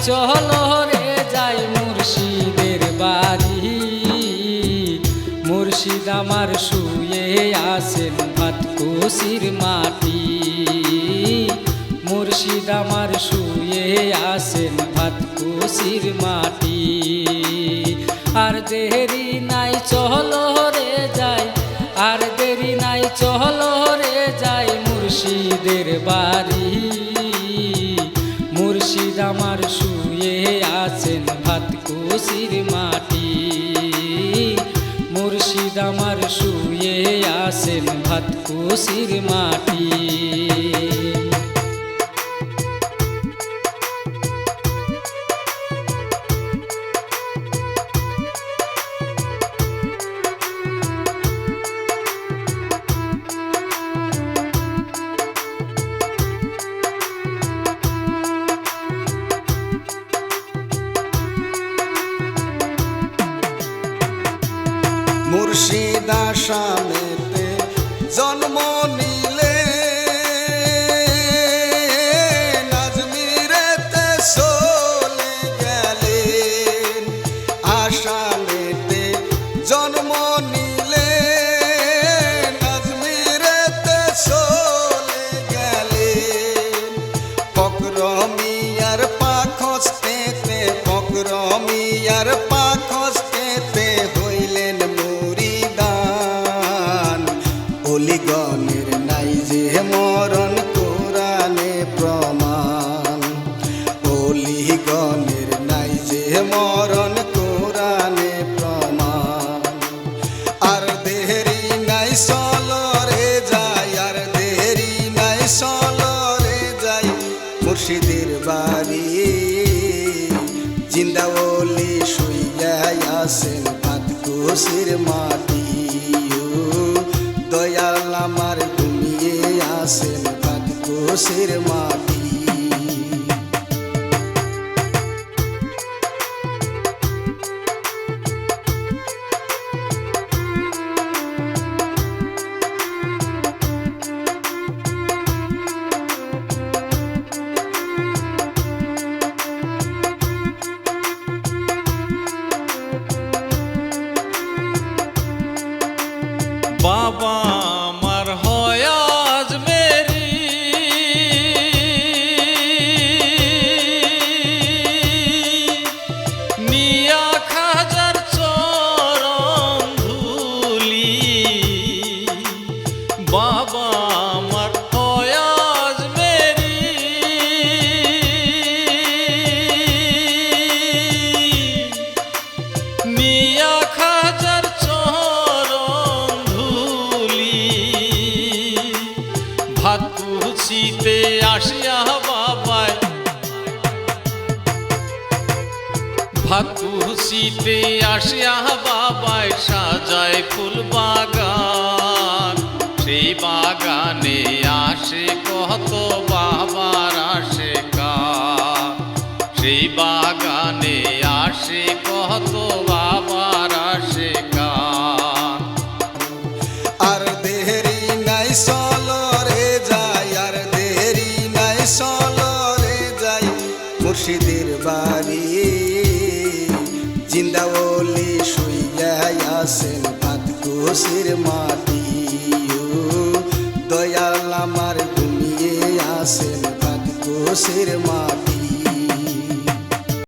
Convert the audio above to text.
চলো রে যাই মুর্শিদের বাড়ি। মুর্শিদ আমার শুয়ে আছেন ভাতকুশির মাটি। মুর্শিদ আমার শুয়ে আছেন ভাতকুশির মাটি। আর দেরি নাই চলো রে যাই, আর দেরি নাই চলো রে যাই মুর্শিদের বাড়ি। মুর্শিদ আমার শুয়ে আছেন ভাতকুশির মাটি। মুর্শিদ আমার শুয়ে আছেন ভাতকুশির মাটি। মুর্শিদ আসামেতে জন্ম নিলে নাজমিরেতে চলে গেলেন। আসামেতে জন্ম নিলে নাজমিরেতে চলে গেলেন। ফকরমিয়ার পাখস্তেতে, ফকরমিয়ার পাখস্তেতে হইলেন অলিগণের নাই যে মরণ কোরআনে প্রমাণ। অলিগণের নাই যে মরণ কোরআনে প্রমাণ। আর দেরি নাই চলো রে যাই, আর দেরি নাই চলো রে যাই মুর্শিদের বাড়ি। জিন্দা ওলি শুইয়া আছেন ভাতকুশির মাটি। দয়াল আমার ঘুমিয়ে আছেন ভাতকুশির মাটি। বাবা আমার হয় আজমেরি, মিয়া খাজার চরণ ধুলি। বাবা আমার হয় আজমেরি, মিয়া খাজার ভাতকুশিতে আসিয়া বাবায়, ভাতকুশিতে আসিয়া বাবায় সাজায় ফুল বাগান। সেই বাগানে আসে কত বাবার আসে কান। সেই বাগানে আসে কত বাবার আসে কান। আর দেরি নাই চলো রে যাই, আর দেরি নাই চলো রে যাই মুর্শিদের বাড়ি। জিন্দা ওলি শুইয়া আছেন ভাতকুশির মাটি। দয়াল আমার ঘুমিয়ে আছেন ভাতকুশির মাটি।